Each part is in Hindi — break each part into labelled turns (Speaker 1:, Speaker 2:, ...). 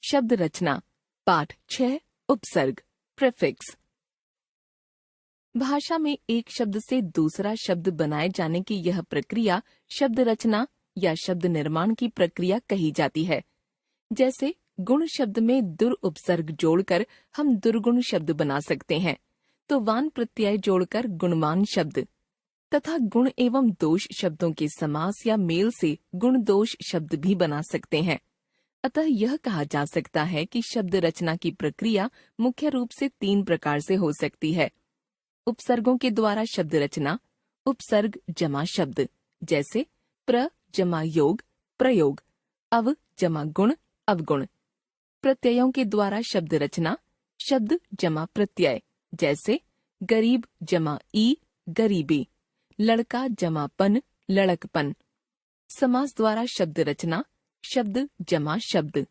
Speaker 1: शब्द रचना पाठ 6 उपसर्ग प्रीफिक्स। भाषा में एक शब्द से दूसरा शब्द बनाए जाने की यह प्रक्रिया शब्द रचना या शब्द निर्माण की प्रक्रिया कही जाती है। जैसे गुण शब्द में दुर उपसर्ग जोड़कर हम दुर्गुण शब्द बना सकते हैं, तो वान प्रत्यय जोड़कर गुणवान शब्द, तथा गुण एवं दोष शब्दों के समास या मेल से गुण दोष शब्द भी बना सकते हैं। अतः यह कहा जा सकता है कि शब्द रचना की प्रक्रिया मुख्य रूप से 3 प्रकार से हो सकती है। उपसर्गों के द्वारा शब्द रचना, उपसर्ग जमा शब्द जैसे प्र जमा योग प्रयोग, अव जमा गुण अवगुण। प्रत्ययों के द्वारा शब्द रचना, शब्द जमा प्रत्यय जैसे गरीब जमा ई गरीबी, लड़का जमा पन लड़कपन। समास द्वारा शब्द रचना, शब्द जमा शब्द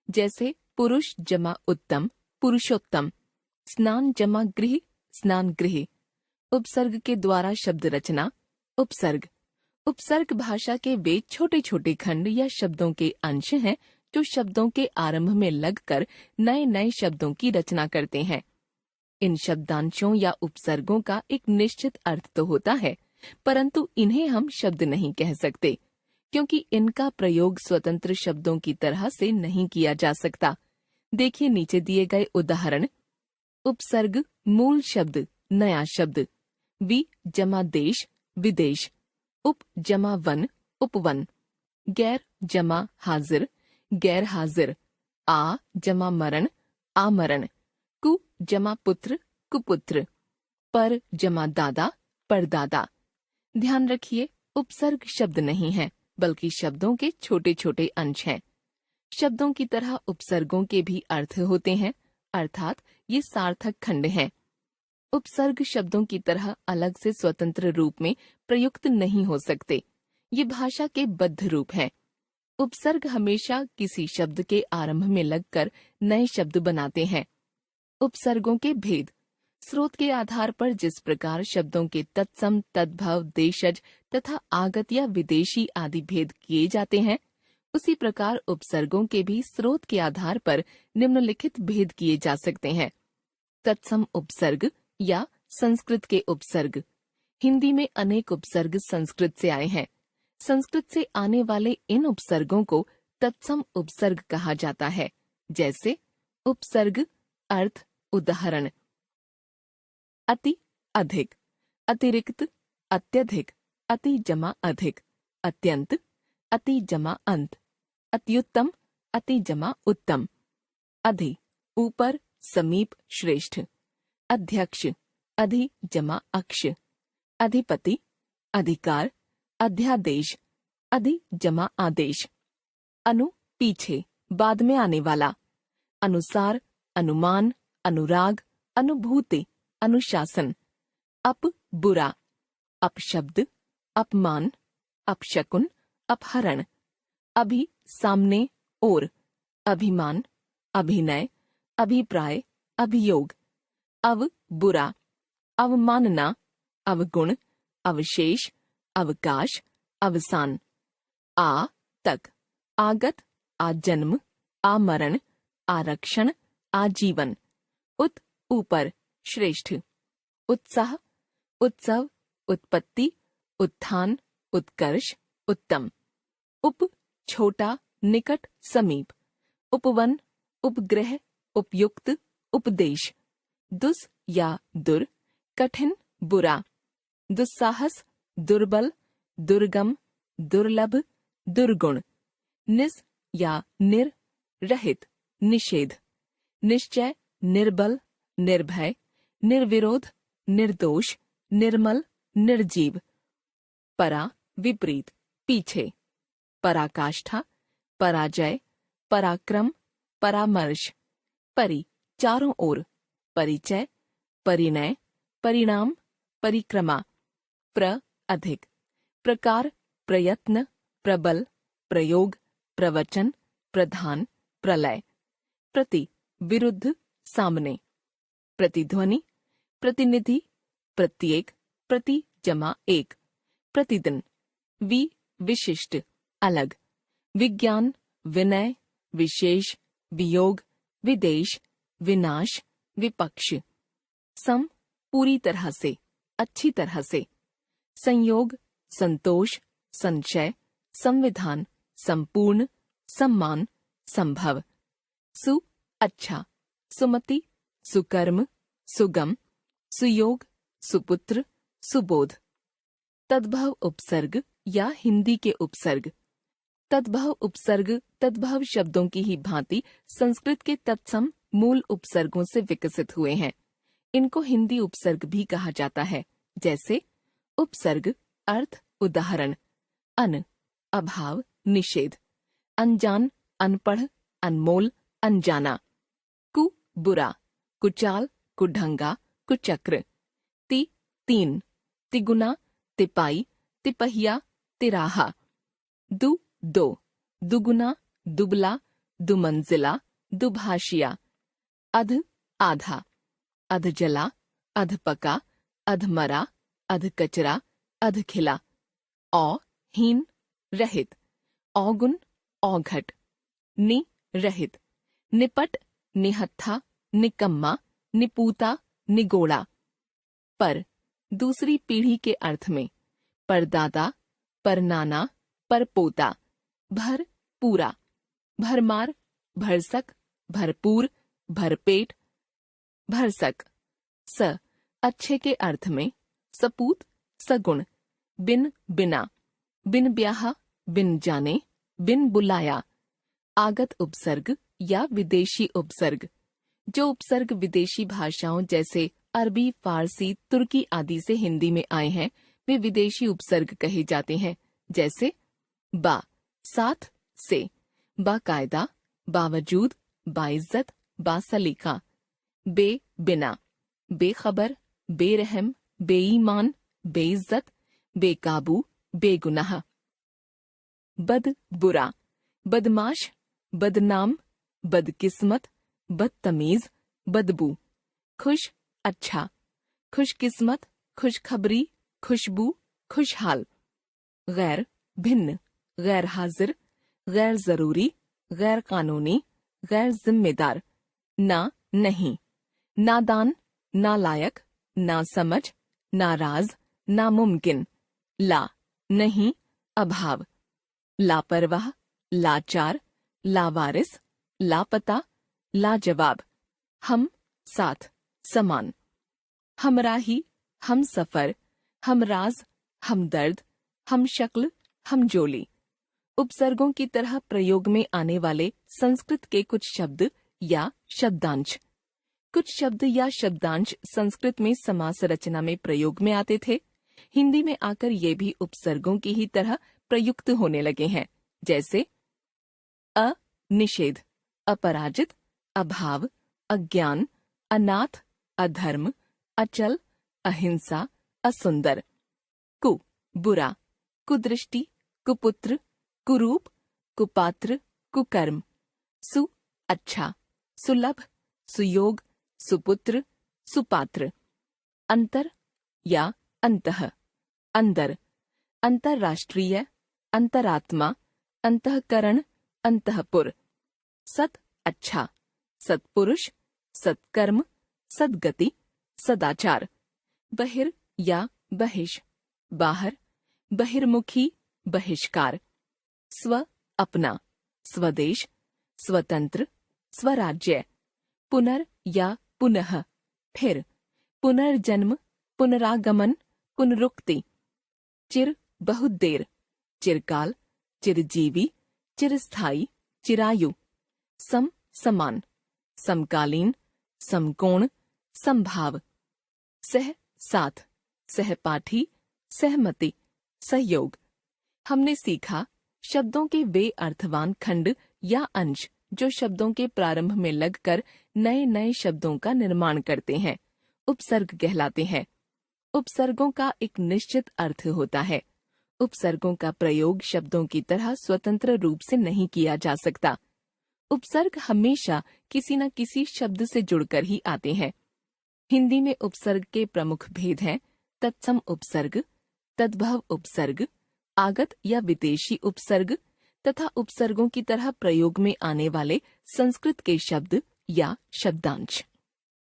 Speaker 1: जैसे पुरुष जमा उत्तम पुरुषोत्तम, स्नान जमा गृह स्नान गृह। उपसर्ग के द्वारा शब्द रचना, उपसर्ग। उपसर्ग भाषा के वे छोटे छोटे खंड या शब्दों के अंश हैं जो शब्दों के आरंभ में लगकर नए नए शब्दों की रचना करते हैं। इन शब्दांशों या उपसर्गों का एक निश्चित अर्थ तो होता है, परंतु इन्हें हम शब्द नहीं कह सकते, क्योंकि इनका प्रयोग स्वतंत्र शब्दों की तरह से नहीं किया जा सकता। देखिए नीचे दिए गए उदाहरण। उपसर्ग मूल शब्द नया शब्द, वि जमा देश विदेश, उप जमा वन उपवन, गैर जमा हाजिर गैर हाजिर, आ जमा मरण आमरण, कु जमा पुत्र कुपुत्र, पर जमा दादा परदादा। ध्यान रखिए, उपसर्ग शब्द नहीं है बल्कि शब्दों के छोटे छोटे अंश हैं। शब्दों की तरह उपसर्गों के भी अर्थ होते हैं, अर्थात ये सार्थक खंड हैं। उपसर्ग शब्दों की तरह अलग से स्वतंत्र रूप में प्रयुक्त नहीं हो सकते, ये भाषा के बद्ध रूप हैं। उपसर्ग हमेशा किसी शब्द के आरंभ में लगकर नए शब्द बनाते हैं। उपसर्गों के भेद। स्रोत के आधार पर जिस प्रकार शब्दों के तत्सम तद्भव देशज तथा आगत या विदेशी आदि भेद किए जाते हैं, उसी प्रकार उपसर्गों के भी स्रोत के आधार पर निम्नलिखित भेद किए जा सकते हैं। तत्सम उपसर्ग या संस्कृत के उपसर्ग। हिंदी में अनेक उपसर्ग संस्कृत से आए हैं। संस्कृत से आने वाले इन उपसर्गों को तत्सम उपसर्ग कहा जाता है। जैसे उपसर्ग अर्थ। उदाहरण अति अधिक, अतिरिक्त अत्यधिक, अति जमा अधिक, अत्यंत अति जमा अंत, अत्युत्तम अति जमा उत्तम, अधि ऊपर समीप श्रेष्ठ, अध्यक्ष अधि जमा अक्ष, अधिपति अधिकार अध्यादेश, अधि जमा आदेश, अनु पीछे बाद में आने वाला, अनुसार अनुमान अनुराग अनुभूति अनुशासन, अप बुरा अपशब्द अपमान अपशकुन अपहरण, अभि सामने और, अभिमान अभिनय अभिप्राय अभियोग, अव बुरा अवमानना अवगुण अवशेष अवकाश अवसान, आ तक आगत आजन्म आमरण आरक्षण आजीवन, उत ऊपर श्रेष्ठ, उत्साह उत्सव उत्पत्ति उत्थान उत्कर्ष उत्तम, उप छोटा निकट समीप, उपवन उपग्रह उपयुक्त उपदेश, दुस या दुर कठिन बुरा, दुस्साहस दुर्बल दुर्गम दुर्लभ दुर्गुण, निस या निर रहित निषेध, निश्चय निर्बल निर्भय निर्विरोध निर्दोष निर्मल निर्जीव, परा विपरीत पीछे, पराकाष्ठा पराजय पराक्रम परामर्श, परि चारों ओर, परिचय परिणय परिणाम परिक्रमा, प्र अधिक, प्रकार प्रयत्न प्रबल प्रयोग प्रवचन प्रधान प्रलय, प्रति विरुद्ध सामने, प्रतिध्वनि प्रतिनिधि प्रत्येक प्रति जमा एक, प्रतिदिन, वि विशिष्ट अलग, विज्ञान विनय विशेष वियोग, विदेश, विनाश, विपक्ष। सम, पूरी तरह से, अच्छी तरह से। संयोग, संतोष, संशय, संविधान, संपूर्ण, सम्मान, संभव। सु, अच्छा, सुमति, सुकर्म, सुगम, सुयोग, सुपुत्र, सुबोध। तद्भव उपसर्ग या हिंदी के उपसर्ग। तद्भव उपसर्ग तद्भव शब्दों की ही भांति संस्कृत के तत्सम मूल उपसर्गों से विकसित हुए हैं। इनको हिंदी उपसर्ग भी कहा जाता है, जैसे उपसर्ग, अर्थ, उदाहरण। अन, अभाव, निषेध। अनजान, अनपढ़, अनमोल, अनजाना। कु, बुरा, कुचाल, कुढंगा, कुचक्र। ति, तीन। तिगुना, तिपाई, तिपहिया, तिराहा। दु, दो। दुगुना, दुबला, दुमंजिला, दुभाषिया। अध, आधा। अधजला, अधपका, अधमरा, अधकचरा, अधखिला। औ, हीन, रहित। औगुन, औघट। नि, रहित। निपट, निहत्था, निकम्मा, निपूता, निगोड़ा। पर, दूसरी पीढ़ी के अर्थ में। परदादा, परनाना, परपोता। भर, पूरा। भरमार, भरसक, भरपूर, भरपेट, भरसक। स, अच्छे के अर्थ में। सपूत, सगुण। बिन, बिना। बिन ब्याहा, बिन जाने, बिन बुलाया। आगत उपसर्ग या विदेशी उपसर्ग। जो उपसर्ग विदेशी भाषाओं जैसे अरबी, फारसी, तुर्की आदि से हिंदी में आए हैं, वे विदेशी उपसर्ग कहे जाते हैं, जैसे बा, साथ, से। बाकायदा, बावजूद, बाइज्जत, बासलीका। बे, बिना। बेखबर, बेरहम, बेईमान, बेइज्जत, बेकाबू, बेगुनाह। बद, बुरा। बदमाश, बदनाम, बदकिस्मत, बदतमीज, बदबू। खुश, अच्छा। खुशकिस्मत, खुशखबरी, खुशबू, खुशहाल। गैर, भिन्न, गैर हाजिर, गैर जरूरी, गैर कानूनी, गैर जिम्मेदार। ना, नहीं। नादान, नालायक, नासमझ, नाराज, नामुमकिन। ला, नहीं, अभाव। लापरवाह, लाचार, लावारिस, लापता, लाजवाब। हम, साथ, समान। हमराही, हम सफर, हमराज, हमदर्द, हम शक्ल, हमजोली। उपसर्गों की तरह प्रयोग में आने वाले संस्कृत के कुछ शब्द या शब्दांश। कुछ शब्द या शब्दांश संस्कृत में समास रचना में प्रयोग में आते थे, हिंदी में आकर ये भी उपसर्गों की ही तरह प्रयुक्त होने लगे हैं, जैसे अ, निषेध, अपराजित, अभाव, अज्ञान, अनाथ, अधर्म, अचल, अहिंसा, असुंदर। कु, बुरा, कुदृष्टि, कुपुत्र, कुरूप, कुपात्र, कुकर्म। सु, अच्छा, सुलभ, सुयोग, सुपुत्र, सुपात्र। अंतर या अंतः, अंदर। अंतर्राष्ट्रीय, अंतरात्मा, अंतःकरण, अंतःपुर। सत, अच्छा, सत्पुरुष, सत्कर्म, सद्गति, सदाचार। बहिर या बहिष, बाहर, बहिर्मुखी, बहिष्कार। स्व, अपना, स्वदेश, स्वतंत्र, स्वराज्य। पुनर या पुनः, फिर, पुनर्जन्म, पुनरागमन, पुनरुक्ति। चिर, बहुत देर, चिरकाल, चिरजीवी, चिरस्थायी, चिरायु। सम, समान, समकालीन, समकोण, संभाव। सह, साथ, सहपाठी, सहमति, सहयोग। हमने सीखा शब्दों के वे अर्थवान खंड या अंश जो शब्दों के प्रारंभ में लगकर नए नए शब्दों का निर्माण करते हैं, उपसर्ग कहलाते हैं। उपसर्गों का एक निश्चित अर्थ होता है। उपसर्गों का प्रयोग शब्दों की तरह स्वतंत्र रूप से नहीं किया जा सकता। उपसर्ग हमेशा किसी न किसी शब्द से जुड़कर ही आते हैं। हिंदी में उपसर्ग के प्रमुख भेद हैं तत्सम उपसर्ग, तद्भव उपसर्ग, आगत या विदेशी उपसर्ग, तथा उपसर्गों की तरह प्रयोग में आने वाले संस्कृत के शब्द या शब्दांश।